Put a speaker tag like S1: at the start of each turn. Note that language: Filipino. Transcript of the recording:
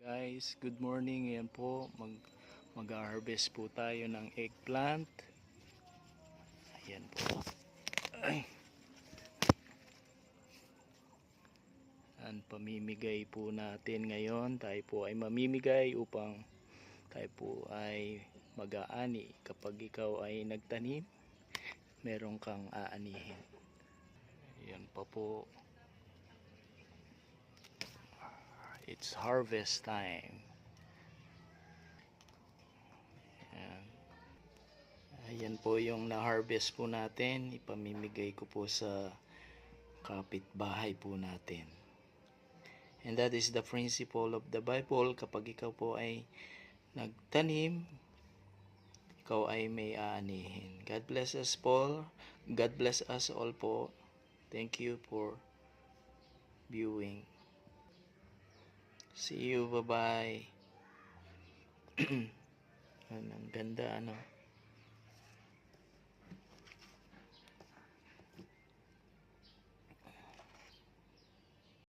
S1: Guys, good morning. Ayan po, mag-harvest po tayo ng eggplant. Ayan po. Ay. Pamimigay po natin ngayon. Tayo po ay mamimigay upang tayo po ay mag-aani. Kapag ikaw ay nagtanim, meron kang aanihin. Ayan pa po. It's harvest time. Ayan po yung na-harvest po natin. Ipamimigay ko po sa kapitbahay po natin. And that is the principle of the Bible. Kapag ikaw po ay nagtanim, ikaw ay may aanihin. God bless us po. God bless us all po. Thank you for viewing. See you. Bye-bye. Ang ganda, ano.